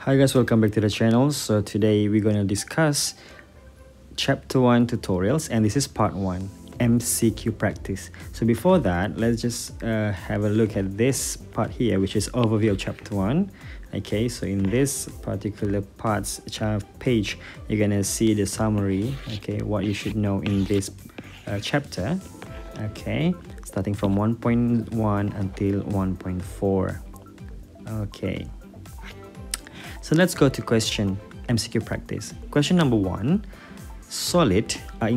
Hi guys, welcome back to the channel. So today we're going to discuss chapter 1 tutorials, and this is part 1 MCQ practice. So before that, let's just have a look at this part here, which is overview of chapter 1. Okay, so in this particular parts page, you're gonna see the summary, okay, what you should know in this chapter, okay, starting from 1.1 until 1.4. Okay, so let's go to question MCQ practice. Question number 1, solid are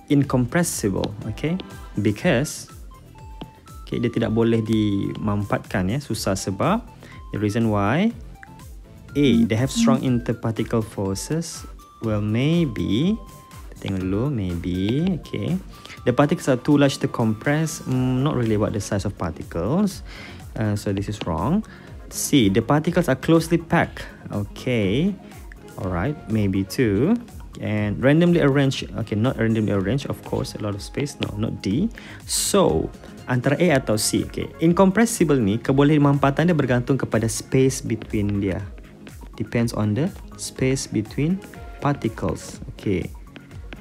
incompressible, okay, because okay, dia tidak boleh dimampatkan, ya, susah sebab the reason why A, they have strong interparticle forces. Well, maybe, tengok dulu, maybe, okay, the particles are too large to compress. Not really about the size of particles, so this is wrong. C, the particles are closely packed. Okay, alright, maybe too. And randomly arranged. Okay, not randomly arranged, of course, a lot of space. No, not D. So antara A atau C. Okay, incompressible ni kebolehan dia bergantung kepada space between dia. Depends on the space between particles. Okay,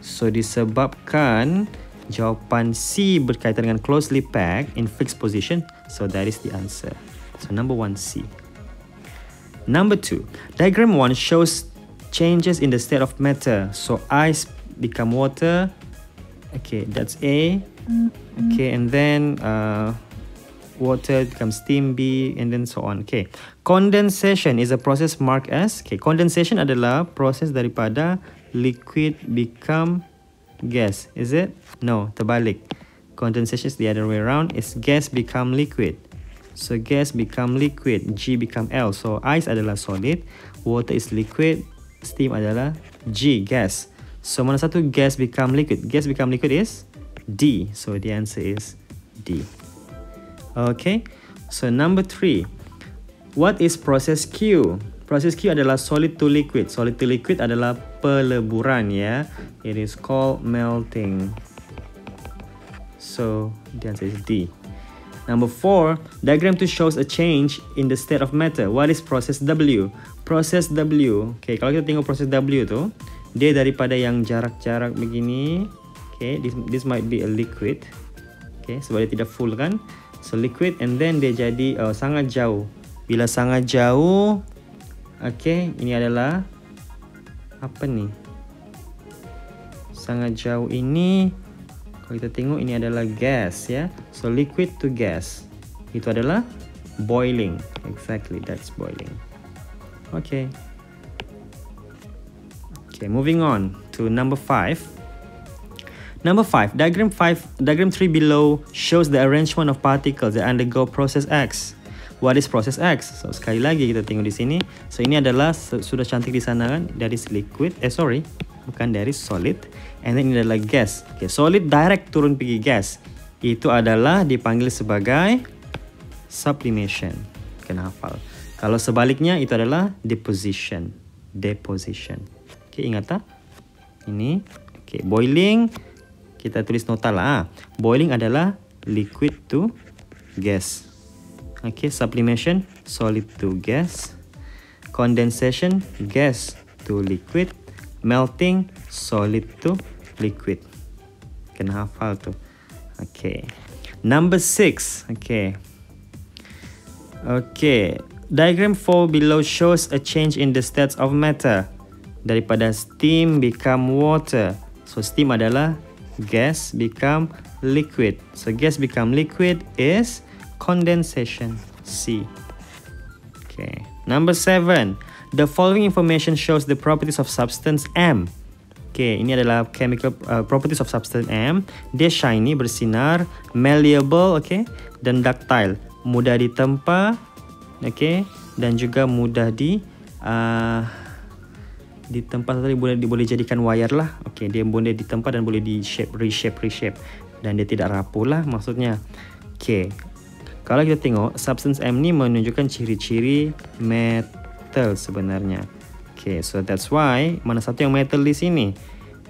so disebabkan jawapan C berkaitan dengan closely packed in fixed position, so that is the answer. So number 1, C. Number 2, diagram 1 shows changes in the state of matter. So ice become water. Okay, that's A. Okay, and then water becomes steam, B, and then so on. Okay, condensation is a process marked as. Okay, condensation adalah proses daripada liquid become gas. Is it? No, terbalik. Condensation is the other way around. It's gas become liquid. So gas become liquid, G become L. So ice adalah solid, water is liquid, steam adalah G, gas. So mana satu gas become liquid? Gas become liquid is D. So the answer is D. Okay, so number 3, what is process Q? Process Q adalah solid to liquid. Solid to liquid adalah peleburan, ya. It is called melting. So the answer is D. Number 4, diagram 2 shows a change in the state of matter. What is process W? Process W, okay, kalau kita tengok process W tu, dia daripada yang jarak-jarak begini. Okay, this might be a liquid. Okay, sebab dia tidak full kan. So liquid, and then dia jadi sangat jauh. Bila sangat jauh, okay, ini adalah apa ni? Sangat jauh ini, kalau kita tengok ini adalah gas, ya. So liquid to gas, itu adalah boiling. Exactly, that's boiling. Okay. Okay, moving on to number 5. Number 5, diagram 3 below shows the arrangement of particles that undergo process X. What is process X? So sekali lagi kita tengok di sini. So ini adalah sudah cantik di sana kan, dari liquid. Bukan, dari solid. And then ini adalah gas. Okay, solid direct turun pergi gas. Itu adalah dipanggil sebagai sublimation. Kena hafal. Kalau sebaliknya itu adalah deposition. Deposition. Okay, ingat tak? Ini. Okay, boiling. Kita tulis nota lah. Boiling adalah liquid to gas. Okay, sublimation, solid to gas. Condensation, gas to liquid. Melting, solid to liquid. Kena hafal tu. Okay. Number 6. Okay. Okay. Diagram 4 below shows a change in the states of matter. Daripada steam become water. So steam adalah gas become liquid. So gas become liquid is condensation, C. Okay. Number 7. The following information shows the properties of substance M. Okay, ini adalah chemical properties of substance M. Dia shiny, bersinar, malleable, okay, dan ductile, mudah ditempa, okay, dan juga mudah ditempa tadi boleh jadikan wire lah. Okay, dia boleh ditempa dan boleh di reshape, dan dia tidak rapuh lah maksudnya. Okay, kalau kita tengok substance M ni menunjukkan ciri-ciri metal sebenarnya. Okay, so that's why mana satu yang metal di sini?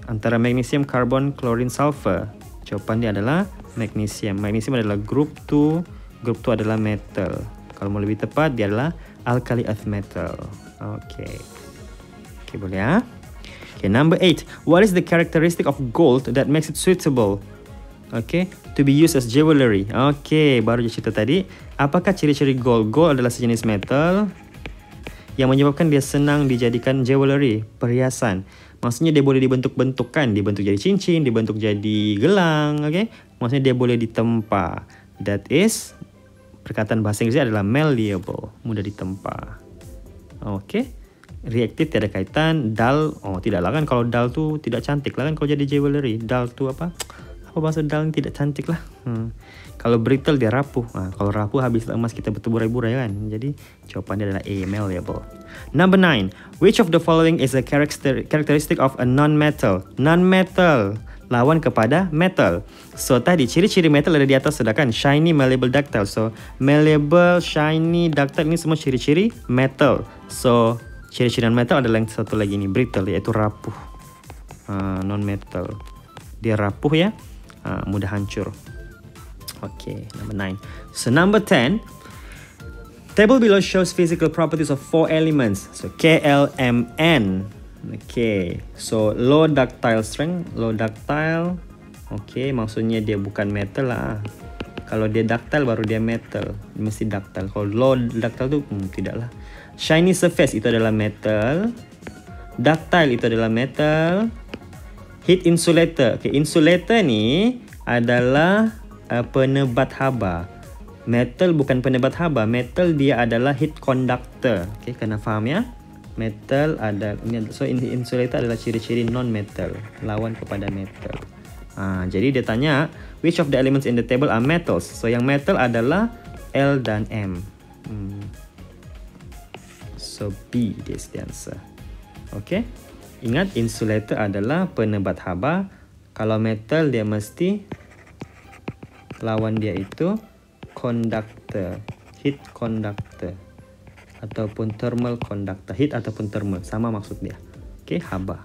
Antara magnesium, carbon, chlorine, sulfur. Jawapan dia adalah magnesium. Magnesium adalah group 2. Group 2 adalah metal. Kalau mau lebih tepat, dia adalah alkali earth metal. Okay, boleh ya. Okay, number 8. What is the characteristic of gold that makes it suitable? Okay, to be used as jewelry. Okay, baru je cerita tadi. Apakah ciri-ciri gold? Gold adalah sejenis metal yang menyebabkan dia senang dijadikan jewelry, perhiasan. Maksudnya dia boleh dibentuk-bentukkan, dibentuk jadi cincin, dibentuk jadi gelang, okay? Maksudnya dia boleh ditempa. That is, perkataan bahasa Inggeris adalah malleable, mudah ditempa. Okay? Reaktif tiada kaitan. Dull, tidaklah kan, kalau dull tu tidak cantik lah kan kalau jadi jewelry. Dull tu apa bahasa dull tidak cantik lah. Kalau brittle dia rapuh. Kalau rapuh habis emas kita bertuburai-burai kan. Jadi jawapan dia adalah A, malleable. Number 9. Which of the following is a characteristic of a non-metal? Non-metal lawan kepada metal. So tadi ciri-ciri metal ada di atas sudah kan. Shiny, malleable, ductile. So malleable, shiny, ductile ini semua ciri-ciri metal. So ciri-ciri non-metal adalah yang satu lagi ni, brittle, iaitu rapuh. Non-metal dia rapuh ya. Mudah hancur. Okay, number 9. So number 10. Table below shows physical properties of 4 elements. So KLMN. Okay, so low ductile strength. Low ductile. Okay, maksudnya dia bukan metal lah. Kalau dia ductile baru dia metal. Mesti ductile. Kalau low ductile tu tidaklah. Shiny surface itu adalah metal. Ductile itu adalah metal. Heat insulator. Okay, insulator ni adalah penebat haba. Metal bukan penebat haba. Metal dia adalah heat conductor. Okay, kena faham ya. Metal ada, so insulator adalah ciri-ciri non-metal, lawan kepada metal. Jadi dia tanya, which of the elements in the table are metals? So yang metal adalah L dan M. So B is the answer. Okay. Ingat, insulator adalah penebat haba. Kalau metal dia mesti lawan dia itu conductor, heat conductor ataupun thermal conductor. Heat ataupun thermal, sama maksud dia. Okay, haba.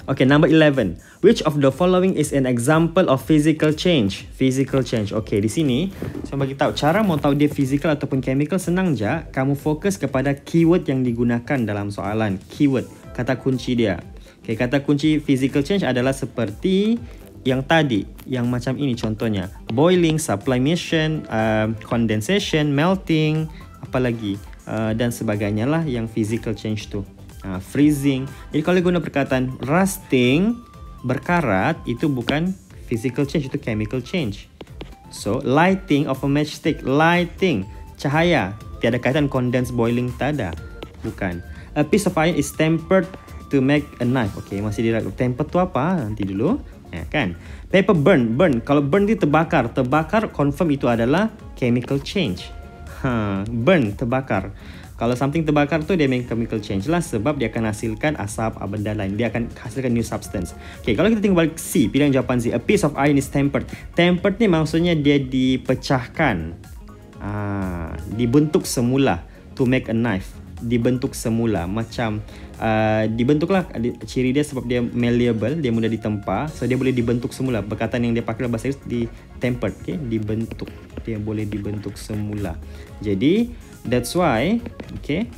Okay, number 11. Which of the following is an example of physical change? Physical change. Okay, di sini saya bagi tahu cara mau tahu dia physical ataupun chemical senang je. Kamu fokus kepada keyword yang digunakan dalam soalan. Keyword, kata kunci dia. Okay, kata kunci physical change adalah seperti yang tadi, yang macam ini contohnya. Boiling, sublimation, condensation, melting, apa lagi, dan sebagainya lah yang physical change tu. Freezing. Jadi kalau guna perkataan rusting, berkarat, itu bukan physical change, itu chemical change. So, lighting of a matchstick. Lighting, cahaya. Tiada kaitan condense, boiling, tak ada. Bukan. A piece of iron is tempered to make a knife. Okay, masih diragu. Tempered tu apa? Nanti dulu. Kan? Paper burn. Kalau burn itu terbakar. Terbakar confirm itu adalah chemical change. Burn, terbakar. Kalau something terbakar tu dia make chemical change lah, sebab dia akan hasilkan asap, benda lain. Dia akan hasilkan new substance. Okay, kalau kita tengok balik C, pilihan jawapan C. A piece of iron is tempered. Tempered ni maksudnya dia dipecahkan. Dibentuk semula. To make a knife. Dibentuk semula. Macam dibentuklah, ciri dia sebab dia malleable, dia mudah ditempa. So dia boleh dibentuk semula. Perkataan yang dia pakai dalam bahasa Inggeris di tempered. Okay, dibentuk. Dia boleh dibentuk semula. Jadi that's why, okay,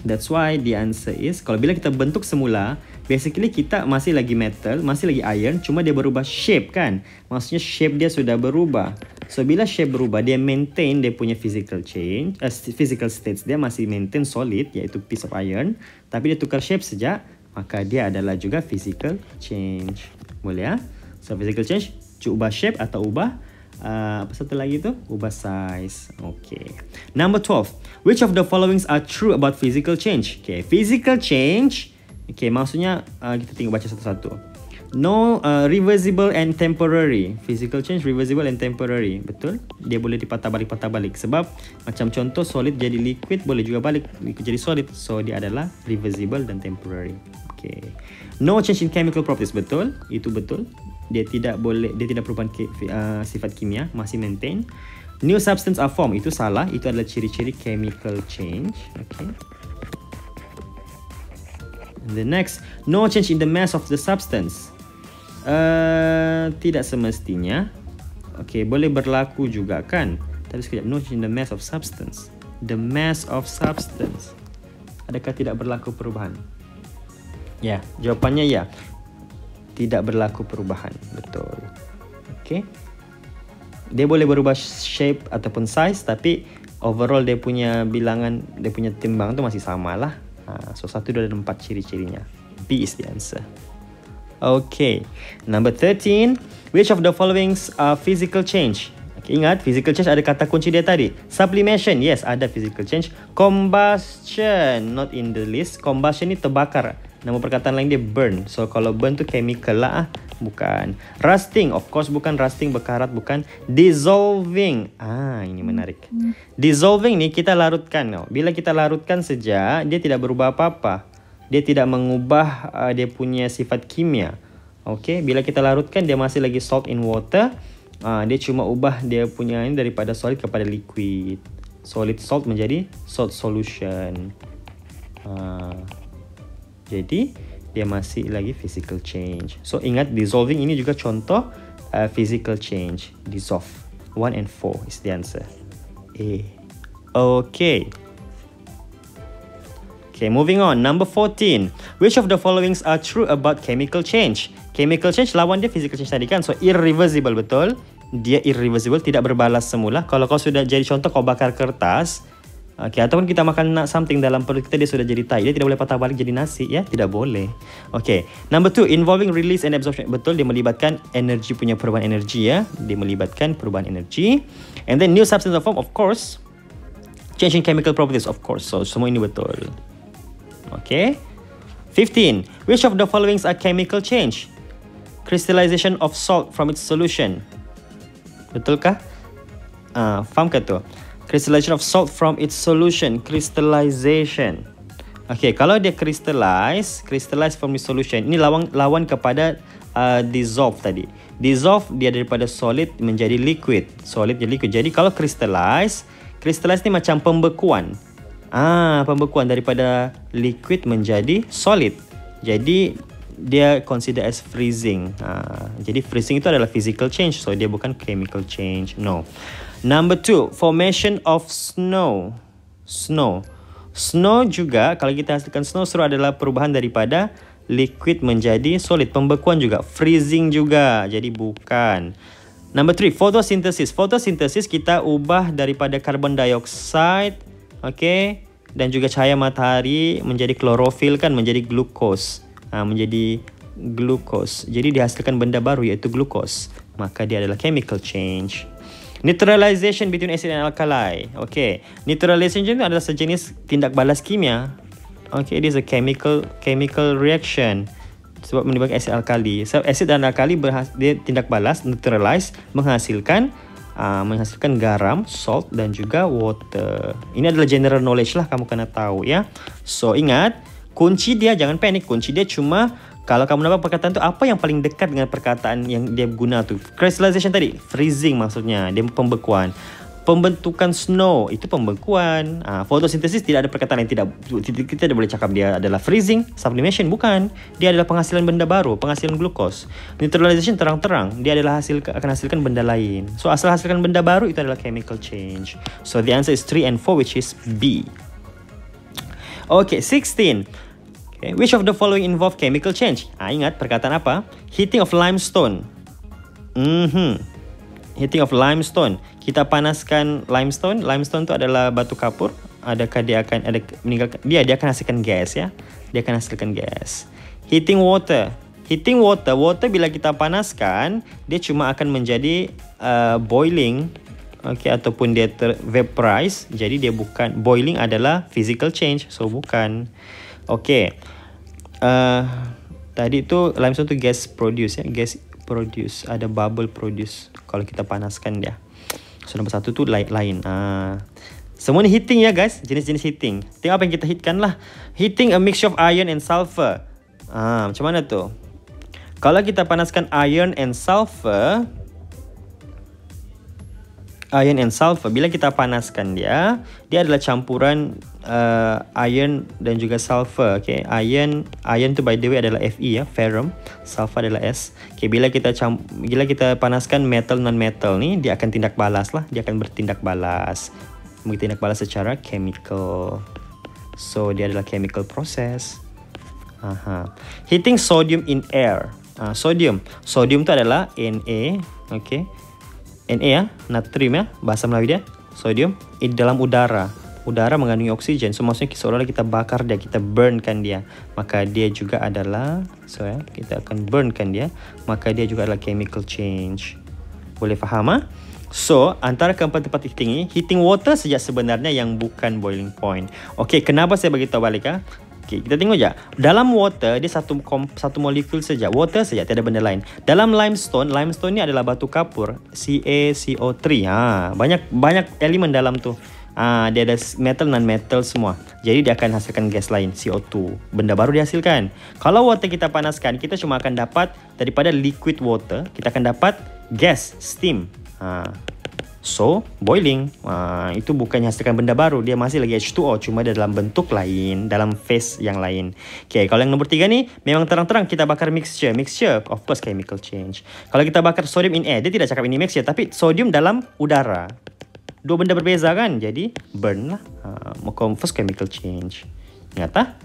that's why the answer is, kalau bila kita bentuk semula, basically kita masih lagi metal, masih lagi iron, cuma dia berubah shape kan. Maksudnya shape dia sudah berubah. So bila shape berubah, dia maintain dia punya physical change, physical states dia masih maintain solid, iaitu piece of iron. Tapi dia tukar shape sejak, maka dia adalah juga physical change. Boleh ya? So physical change, ubah shape atau ubah apa satu lagi tu? Ubah size. Okay. Number 12. Which of the followings are true about physical change? Okay, physical change. Okay, maksudnya kita tengok baca satu-satu. No, reversible and temporary. Physical change reversible and temporary. Betul? Dia boleh dipatah balik. Sebab macam contoh solid jadi liquid, boleh juga balik liquid jadi solid. So dia adalah reversible dan temporary. Okay. No change in chemical properties. Betul? Itu betul. Dia tidak perubahan sifat kimia, masih maintain. New substance are formed, itu salah. Itu adalah ciri-ciri chemical change. Okay. And the next, no change in the mass of the substance. Tidak semestinya. Okay, boleh berlaku juga kan. Tadi sekejap. No change in the mass of substance. The mass of substance. Adakah tidak berlaku perubahan? Ya, jawapannya ya. Tidak berlaku perubahan. Betul. Okay. Dia boleh berubah shape ataupun size, tapi overall dia punya bilangan, dia punya timbang tu masih sama lah. So 1, 2 dan 4 ciri-cirinya. B is the answer. Okay. Number 13. Which of the following are physical change? Okay, ingat, physical change ada kata kunci dia tadi. Sublimation, yes, ada physical change. Combustion, not in the list. Combustion ni terbakar. Nama perkataan lain dia burn. So kalau burn tu chemical lah. Bukan. Rusting, of course bukan. Rusting berkarat, bukan. Dissolving. Ini menarik. Dissolving ni kita larutkan. Bila kita larutkan saja, dia tidak berubah apa-apa. Dia tidak mengubah dia punya sifat kimia. Okay, bila kita larutkan dia masih lagi salt in water. Dia cuma ubah dia punya ini daripada solid kepada liquid. Solid salt menjadi salt solution. Jadi dia masih lagi physical change. So ingat, dissolving ini juga contoh physical change. Dissolve. 1 and 4 is the answer. A. Okay. Okay, moving on. Number 14. Which of the followings are true about chemical change? Chemical change lawan dia physical change tadi kan? So irreversible, betul. Dia irreversible, tidak berbalas semula. Kalau kau sudah jadi contoh, kau bakar kertas, okay, ataupun kita makan something dalam perut kita, dia sudah jadi tai. Dia tidak boleh patah balik jadi nasi, ya? Tidak boleh. Okay. Number 2. Involving release and absorption. Betul, dia melibatkan energi, punya perubahan energi, ya. Dia melibatkan perubahan energi. And then new substance or form, of course. Changing chemical properties, of course. So semua ini betul. Okay. 15. Which of the following are chemical change? Crystallization of salt from its solution. Betulkah? Faham ke tu? Crystallization of salt from its solution. Crystallization. Okay, kalau dia crystallize from its solution. Ini lawan kepada dissolve tadi. Dissolve dia daripada solid menjadi liquid. Solid jadi liquid. Jadi kalau crystallize ni macam pembekuan. Pembekuan daripada liquid menjadi solid. Jadi dia consider as freezing. Jadi freezing itu adalah physical change. So dia bukan chemical change. No. Number 2, formation of snow. Snow juga, kalau kita hasilkan snow adalah perubahan daripada liquid menjadi solid. Pembekuan juga, freezing juga. Jadi bukan. Number 3, photosynthesis. Photosynthesis kita ubah daripada carbon dioxide, okay, dan juga cahaya matahari menjadi klorofil kan, menjadi glukos. Menjadi glukos. Jadi dihasilkan benda baru iaitu glukos. Maka dia adalah chemical change. Neutralization between acid and alkali. Okay. Neutralization itu adalah sejenis tindak balas kimia. Okay, it is a chemical reaction. Sebab melibatkan acid alkali. Sebab acid dan alkali dia tindak balas, neutralize, menghasilkan garam, salt dan juga water. Ini adalah general knowledge lah, kamu kena tahu, ya. So ingat, kunci dia, jangan panik. Kunci dia cuma kalau kamu dapat perkataan tu, apa yang paling dekat dengan perkataan yang dia guna tu. Crystallization tadi, freezing maksudnya, dia pembekuan. Pembentukan snow, itu pembekuan. Photosynthesis tidak ada perkataan yang kita tidak boleh cakap dia adalah freezing. Sublimation bukan, dia adalah penghasilan benda baru, penghasilan glukos. Neutralization terang-terang, dia adalah akan hasilkan benda lain. So asal hasilkan benda baru itu adalah chemical change. So the answer is 3 and 4, which is B. Okay, 16. Okay. Which of the following involve chemical change? Ingat perkataan apa? Heating of limestone. Heating of limestone. Kita panaskan limestone. Limestone itu adalah batu kapur. Adakah dia akan meninggalkan? Dia akan hasilkan gas, ya. Dia akan hasilkan gas. Heating water. Heating water. Water bila kita panaskan, dia cuma akan menjadi boiling. Okay, ataupun dia vaporize. Jadi dia bukan, boiling adalah physical change. So bukan. Okay. Tadi tu limestone tu gas produce, ya. Gas produce, ada bubble produce kalau kita panaskan dia. So nombor 1 tu lain. Semua ni heating, ya guys. Jenis-jenis heating. Tengok apa yang kita heatkan lah. Heating a mixture of iron and sulfur. Macam mana tu? Kalau kita panaskan iron and sulfur, iron and sulfur. Bila kita panaskan dia adalah campuran iron dan juga sulfur. Okay, iron tu by the way adalah Fe ya, ferrum. Sulfur adalah S. Okay, bila kita panaskan metal non metal ni, dia akan tindak balas lah. Dia akan bertindak balas secara chemical. So dia adalah chemical process. Heating sodium in air. Sodium tu adalah Na. Okay, Na ya, natrium ya, bahasa Melayu dia. Sodium dalam udara mengandungi oksigen. So maksudnya seolah-olah kita bakar dia, kita burnkan dia, maka dia juga adalah kita akan burnkan dia, maka dia juga adalah chemical change. Boleh faham ah? So antara keempat-empat heating water saja sebenarnya yang bukan boiling point. Okay, kenapa saya beritahu balik ah? Okay, kita tengok je. Dalam water, dia satu molekul saja. Water saja, tiada benda lain. Dalam limestone ni adalah batu kapur. CaCO3. Banyak elemen dalam tu. Dia ada metal, non-metal semua. Jadi dia akan hasilkan gas lain, CO2. Benda baru dihasilkan. Kalau water kita panaskan, kita cuma akan dapat daripada liquid water, kita akan dapat gas, steam. So, boiling, itu bukannya hasilkan benda baru. Dia masih lagi H2O, cuma dia dalam bentuk lain, dalam phase yang lain. Okay, kalau yang nombor 3 ni, memang terang-terang kita bakar mixture. Mixture, of course, chemical change. Kalau kita bakar sodium in air, dia tidak cakap ini mixture, tapi sodium dalam udara. Dua benda berbeza kan? Jadi, burn lah. First chemical change. Ingat tak?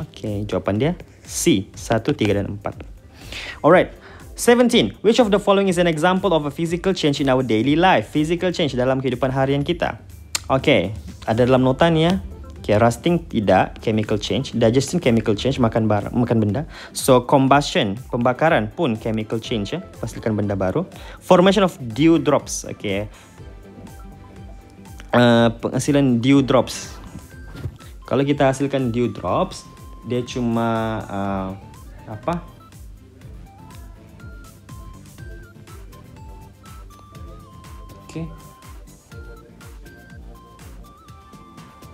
Okay, jawapan dia C, 1, 3 dan 4. Alright. 17. Which of the following is an example of a physical change in our daily life? Physical change dalam kehidupan harian kita. Okay, ada dalam nota ni ya. Okay, rusting tidak, chemical change. Digestion, chemical change, makan benda. So, combustion, pembakaran pun chemical change ya, hasilkan benda baru. Formation of dew drops. Okay, penghasilan dew drops. Kalau kita hasilkan dew drops, dia cuma Okay.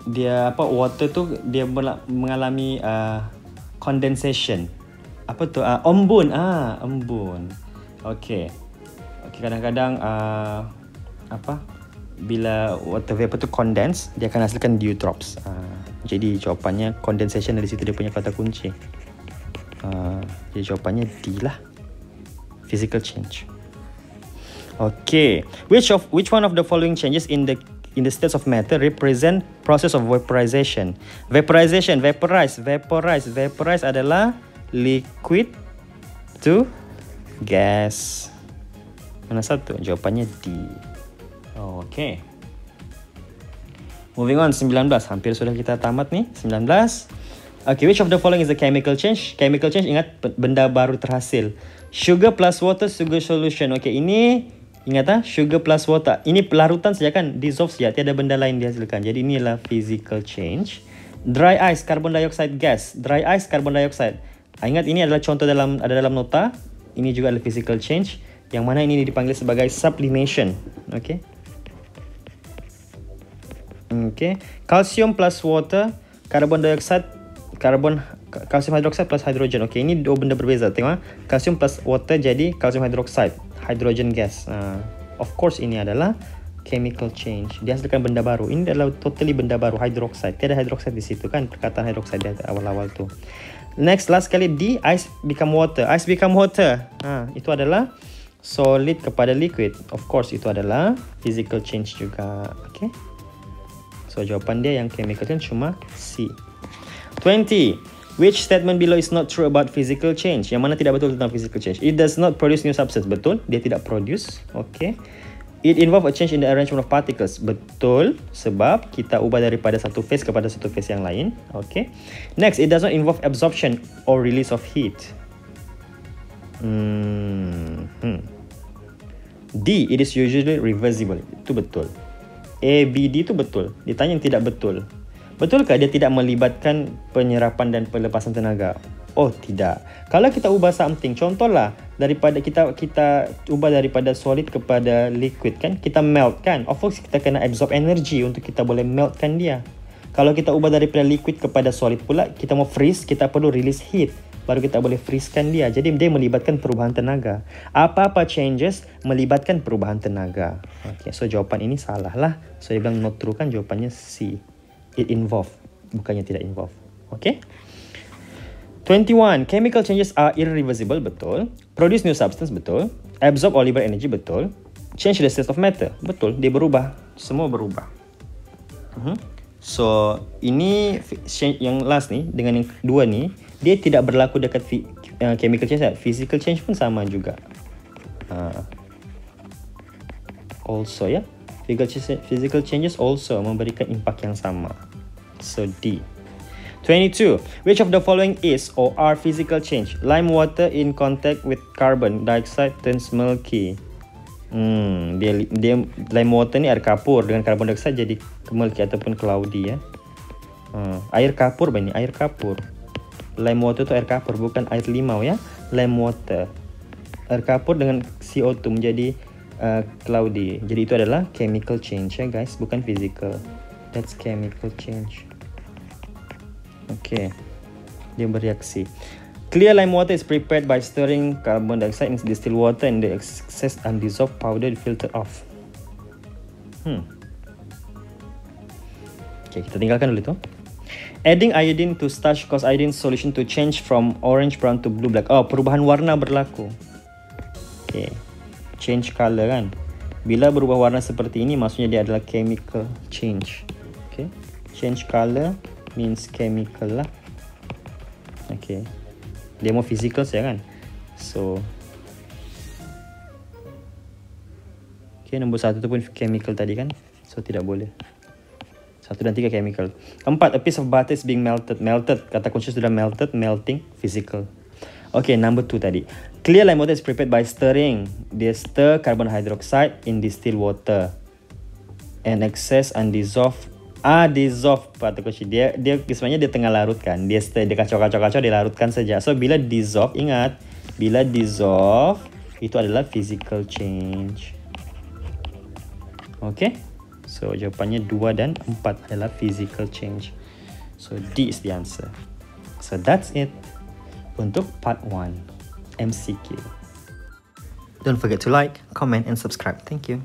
Dia water tu dia mengalami condensation. Apa tu? Embun. Embun. Okay, kadang-kadang bila water vapor tu condense, dia akan hasilkan dew drops. Jadi jawapannya condensation, dari situ dia punya kata kunci. Jadi jawapannya D lah. Physical change. Okay, which one of the following changes in the states of matter represent process of vaporization? Vaporization, vaporize adalah liquid to gas. Mana satu? Jawapannya D. Okay. Moving on, 19. Hampir sudah kita tamat nih, 19. Okay, which of the following is a chemical change? Chemical change, ingat, benda baru terhasil. Sugar plus water, sugar solution. Okay, ini ingat sugar plus water. Ini pelarutan saja kan, dissolve saja, tiada benda lain dihasilkan. Jadi inilah physical change. Dry ice, carbon dioxide gas. Dry ice, carbon dioxide. Ingat, ini adalah contoh ada dalam nota. Ini juga adalah physical change, yang mana ini dipanggil sebagai sublimation. Okay. Calcium plus water, carbon dioxide, calcium hydroxide plus hydrogen. Okay, ini dua benda berbeza. Tengok, calcium plus water jadi calcium hydroxide, hydrogen gas. Of course ini adalah chemical change. Dia hasilkan benda baru. Ini adalah totally benda baru, hydroxide. Tiada hydroxide di situ kan, perkataan hydroxide di awal-awal tu. Next, last kali D, ice become water. Ice become water. Itu adalah solid kepada liquid. Of course itu adalah physical change juga. Okay. So jawapan dia yang chemical change cuma C. 20. Which statement below is not true about physical change? Yang mana tidak betul tentang physical change? It does not produce new substance. Betul, dia tidak produce. Okay. It involve a change in the arrangement of particles. Betul, sebab kita ubah daripada satu phase kepada satu phase yang lain. Okay. Next, it does not involve absorption or release of heat. D, it is usually reversible. Itu betul. A, B, D itu betul. Ditanya yang tidak betul. Betulkah dia tidak melibatkan penyerapan dan pelepasan tenaga? Oh, tidak. Kalau kita ubah something, contohlah daripada kita ubah daripada solid kepada liquid kan, kita melt kan. Of course kita kena absorb energy untuk kita boleh meltkan dia. Kalau kita ubah daripada liquid kepada solid pula, kita mau freeze, kita perlu release heat. baru kita boleh freezekan dia. Jadi dia melibatkan perubahan tenaga. Apa-apa changes melibatkan perubahan tenaga. Okay, so jawapan ini salah lah. So dia bilang not true kan, jawapannya C. It involve, bukannya tidak involve. Okay. 21. Chemical changes are irreversible, betul. Produce new substance, betul. Absorb or liberate energy, betul. Change the state of matter, betul. Dia berubah, semua berubah. So ini yang last ni dengan yang dua ni, dia tidak berlaku dekat chemical change. Physical change pun sama juga. Also ya, physical changes also memberikan impak yang sama. So D. 22. Which of the following is or are physical change? Lime water in contact with carbon dioxide turns milky. Dia lime water ni air kapur dengan carbon dioxide jadi milky ataupun cloudy ya. Air kapur bani, air kapur. Lime water tu air kapur, bukan air limau ya. Lime water. Air kapur dengan CO2 menjadi cloudy. Jadi itu adalah chemical change ya guys, bukan physical. That's chemical change. Okay, dia bereaksi. Clear lime water is prepared by stirring carbon dioxide in distilled water and the excess undissolved powder filtered off. Okay, kita tinggalkan dulu tu. Adding iodine to starch cause iodine solution to change from orange brown to blue black. Oh, perubahan warna berlaku. Okay, change color kan. Bila berubah warna seperti ini, maksudnya dia adalah chemical change. Okay, change color means chemical lah. Okay, dia mau physical saya kan. So okay, nombor 1 tu pun chemical tadi kan. So tidak boleh. 1 dan 3 chemical. 4, a piece of butter is being melted. Melted, kata kunci sudah melted, melting, physical. Okay, number 2 tadi. Clear lime water is prepared by stirring. Dia stir carbon hydroxide in distilled water and excess undissolved. Dissolve kata kunci. Dia sebenarnya dia tengah larutkan. Dia stir, dia kacau-kacau, dia larutkan saja. So bila dissolve, ingat, bila dissolve itu adalah physical change. Okay, so jawapannya 2 dan 4 adalah physical change. So D is the answer. So that's it untuk part 1 MCQ. Don't forget to like, comment and subscribe. Thank you.